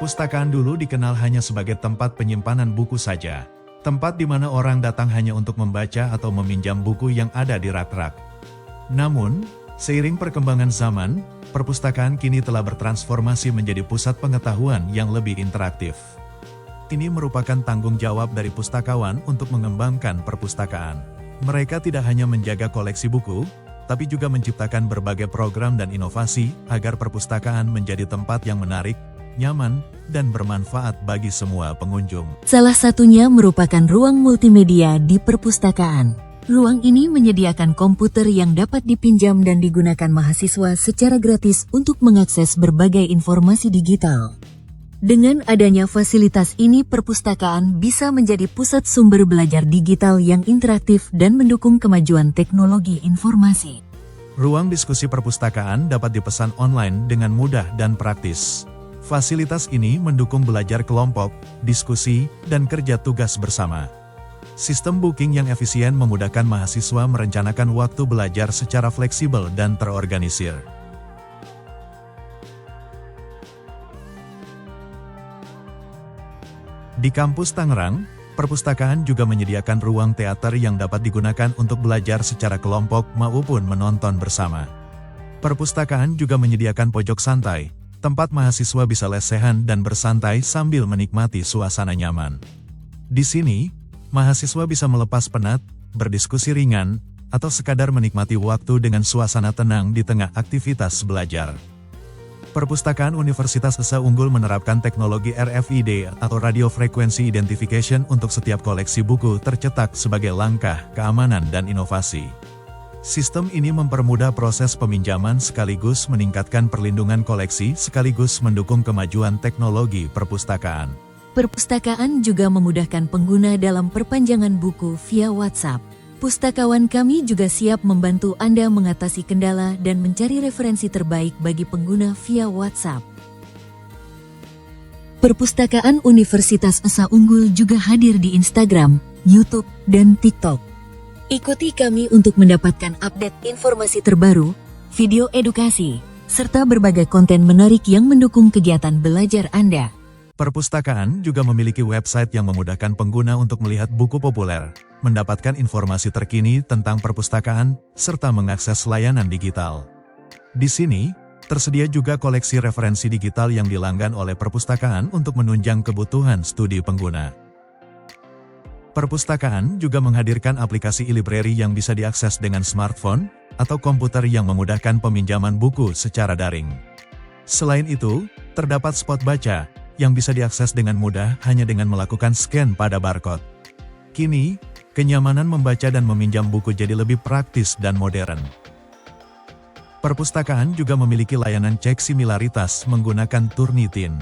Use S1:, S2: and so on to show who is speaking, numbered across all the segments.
S1: Perpustakaan dulu dikenal hanya sebagai tempat penyimpanan buku saja. Tempat di mana orang datang hanya untuk membaca atau meminjam buku yang ada di rak-rak. Namun, seiring perkembangan zaman, perpustakaan kini telah bertransformasi menjadi pusat pengetahuan yang lebih interaktif. Ini merupakan tanggung jawab dari pustakawan untuk mengembangkan perpustakaan. Mereka tidak hanya menjaga koleksi buku, tapi juga menciptakan berbagai program dan inovasi agar perpustakaan menjadi tempat yang menarik, nyaman, dan bermanfaat bagi semua pengunjung.
S2: Salah satunya merupakan ruang multimedia di perpustakaan. Ruang ini menyediakan komputer yang dapat dipinjam dan digunakan mahasiswa secara gratis untuk mengakses berbagai informasi digital. Dengan adanya fasilitas ini, perpustakaan bisa menjadi pusat sumber belajar digital yang interaktif dan mendukung kemajuan teknologi informasi.
S1: Ruang diskusi perpustakaan dapat dipesan online dengan mudah dan praktis. Fasilitas ini mendukung belajar kelompok, diskusi, dan kerja tugas bersama. Sistem booking yang efisien memudahkan mahasiswa merencanakan waktu belajar secara fleksibel dan terorganisir. Di kampus Tangerang, perpustakaan juga menyediakan ruang teater yang dapat digunakan untuk belajar secara kelompok maupun menonton bersama. Perpustakaan juga menyediakan pojok santai, tempat mahasiswa bisa lesehan dan bersantai sambil menikmati suasana nyaman. Di sini, mahasiswa bisa melepas penat, berdiskusi ringan, atau sekadar menikmati waktu dengan suasana tenang di tengah aktivitas belajar. Perpustakaan Universitas Esa Unggul menerapkan teknologi RFID atau Radio Frequency Identification untuk setiap koleksi buku tercetak sebagai langkah keamanan dan inovasi. Sistem ini mempermudah proses peminjaman sekaligus meningkatkan perlindungan koleksi sekaligus mendukung kemajuan teknologi perpustakaan.
S2: Perpustakaan juga memudahkan pengguna dalam perpanjangan buku via WhatsApp. Pustakawan kami juga siap membantu Anda mengatasi kendala dan mencari referensi terbaik bagi pengguna via WhatsApp. Perpustakaan Universitas Esa Unggul juga hadir di Instagram, YouTube, dan TikTok. Ikuti kami untuk mendapatkan update informasi terbaru, video edukasi, serta berbagai konten menarik yang mendukung kegiatan belajar Anda.
S1: Perpustakaan juga memiliki website yang memudahkan pengguna untuk melihat buku populer, mendapatkan informasi terkini tentang perpustakaan, serta mengakses layanan digital. Di sini, tersedia juga koleksi referensi digital yang dilanggan oleh perpustakaan untuk menunjang kebutuhan studi pengguna. Perpustakaan juga menghadirkan aplikasi e-library yang bisa diakses dengan smartphone atau komputer yang memudahkan peminjaman buku secara daring. Selain itu, terdapat spot baca yang bisa diakses dengan mudah hanya dengan melakukan scan pada barcode. Kini, kenyamanan membaca dan meminjam buku jadi lebih praktis dan modern. Perpustakaan juga memiliki layanan cek similaritas menggunakan Turnitin.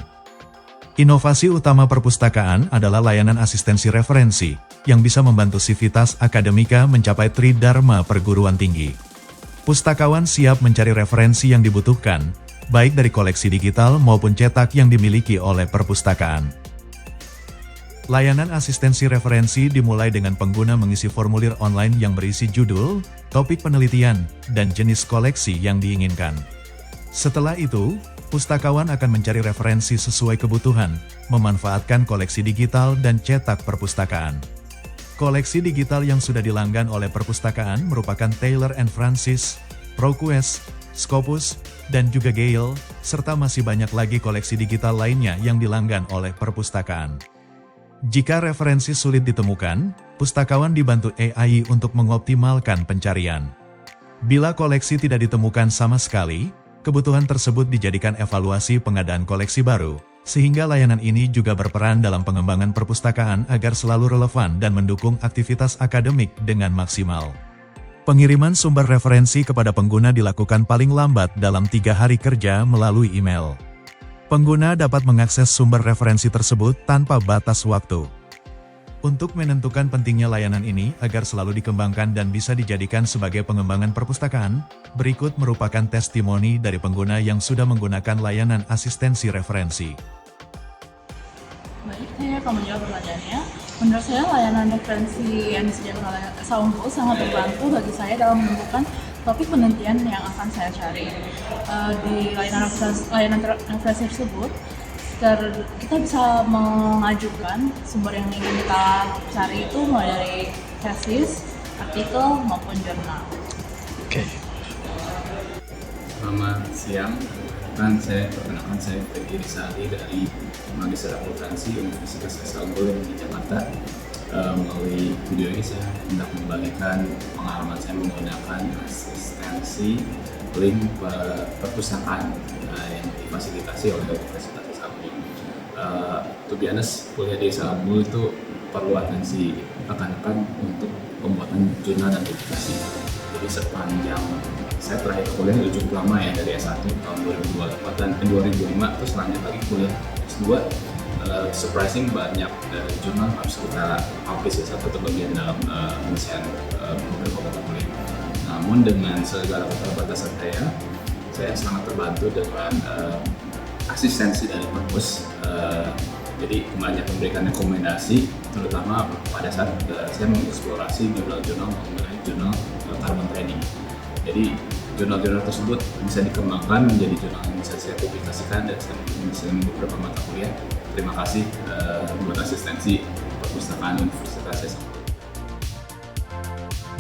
S1: Inovasi utama perpustakaan adalah layanan asistensi referensi, yang bisa membantu sivitas akademika mencapai tridharma perguruan tinggi. Pustakawan siap mencari referensi yang dibutuhkan, baik dari koleksi digital maupun cetak yang dimiliki oleh perpustakaan. Layanan asistensi referensi dimulai dengan pengguna mengisi formulir online yang berisi judul, topik penelitian, dan jenis koleksi yang diinginkan. Setelah itu, pustakawan akan mencari referensi sesuai kebutuhan, memanfaatkan koleksi digital dan cetak perpustakaan. Koleksi digital yang sudah dilanggan oleh perpustakaan merupakan Taylor & Francis, ProQuest, Scopus, dan juga Gale, serta masih banyak lagi koleksi digital lainnya yang dilanggan oleh perpustakaan. Jika referensi sulit ditemukan, pustakawan dibantu AI untuk mengoptimalkan pencarian. Bila koleksi tidak ditemukan sama sekali, kebutuhan tersebut dijadikan evaluasi pengadaan koleksi baru, sehingga layanan ini juga berperan dalam pengembangan perpustakaan agar selalu relevan dan mendukung aktivitas akademik dengan maksimal. Pengiriman sumber referensi kepada pengguna dilakukan paling lambat dalam 3 hari kerja melalui email. Pengguna dapat mengakses sumber referensi tersebut tanpa batas waktu. Untuk menentukan pentingnya layanan ini agar selalu dikembangkan dan bisa dijadikan sebagai pengembangan perpustakaan, berikut merupakan testimoni dari pengguna yang sudah menggunakan layanan asistensi referensi.
S3: Baik, saya akan menjawab pertanyaannya. Menurut saya, layanan referensi yang disediakan oleh Esa Unggul sangat membantu bagi saya dalam menentukan topik penelitian yang akan saya cari. Di layanan referensi tersebut, kita bisa mengajukan sumber yang ingin kita cari itu mulai dari tesis, artikel maupun jurnal.
S4: Oke.
S5: Selamat siang, perkenalkan saya Peggy Rizali dari Magister Akuntansi Universitas Esa Unggul di Jakarta. Melalui video ini saya hendak membagikan pengalaman saya menggunakan asistensi link perpustakaan yang difasilitasi oleh Universitas Esa Unggul. To be honest, kuliah di Esa Unggul itu perlu atensi rekan-rekan untuk pembuatan jurnal dan publikasi. Jadi sepanjang saya terakhir kuliah itu cukup lama ya, dari S1 tahun 2004 dan 2005, terus lanjut lagi kuliah S2. Surprising banyak jurnal harus kita publish ya, satu bagian dalam penyelesaian beberapa mata kuliah. Namun dengan segala keterbatasan saya sangat terbantu dengan asistensi dari perpus. Jadi banyak memberikan rekomendasi, terutama pada saat saya mengeksplorasi jurnal-jurnal mengenai jurnal carbon trading. Jadi jurnal-jurnal tersebut bisa dikembangkan menjadi jurnal yang bisa saya publikasikan dan saya bisa beberapa mata kuliah. Terima kasih buat asistensi perpustakaan Universitas Esa.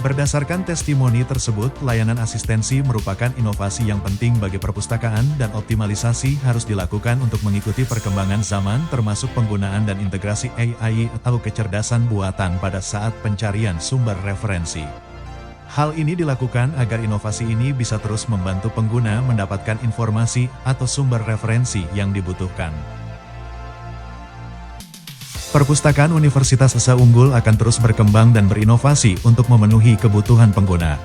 S1: Berdasarkan testimoni tersebut, layanan asistensi merupakan inovasi yang penting bagi perpustakaan dan optimalisasi harus dilakukan untuk mengikuti perkembangan zaman termasuk penggunaan dan integrasi AI atau kecerdasan buatan pada saat pencarian sumber referensi. Hal ini dilakukan agar inovasi ini bisa terus membantu pengguna mendapatkan informasi atau sumber referensi yang dibutuhkan. Perpustakaan Universitas Esa Unggul akan terus berkembang dan berinovasi untuk memenuhi kebutuhan pengguna.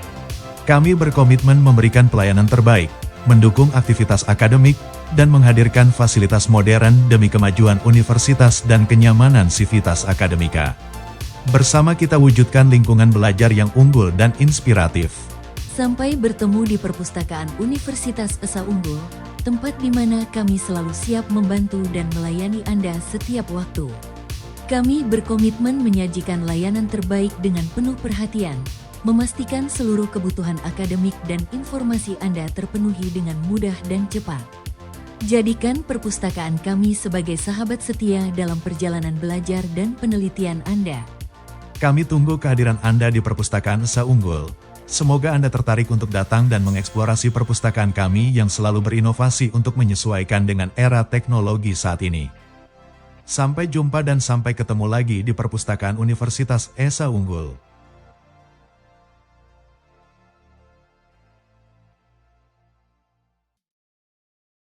S1: Kami berkomitmen memberikan pelayanan terbaik, mendukung aktivitas akademik, dan menghadirkan fasilitas modern demi kemajuan universitas dan kenyamanan sivitas akademika. Bersama kita wujudkan lingkungan belajar yang unggul dan inspiratif.
S2: Sampai bertemu di Perpustakaan Universitas Esa Unggul, tempat di mana kami selalu siap membantu dan melayani Anda setiap waktu. Kami berkomitmen menyajikan layanan terbaik dengan penuh perhatian, memastikan seluruh kebutuhan akademik dan informasi Anda terpenuhi dengan mudah dan cepat. Jadikan perpustakaan kami sebagai sahabat setia dalam perjalanan belajar dan penelitian Anda.
S1: Kami tunggu kehadiran Anda di Perpustakaan Esa Unggul. Semoga Anda tertarik untuk datang dan mengeksplorasi perpustakaan kami yang selalu berinovasi untuk menyesuaikan dengan era teknologi saat ini. Sampai jumpa dan sampai ketemu lagi di Perpustakaan Universitas Esa Unggul.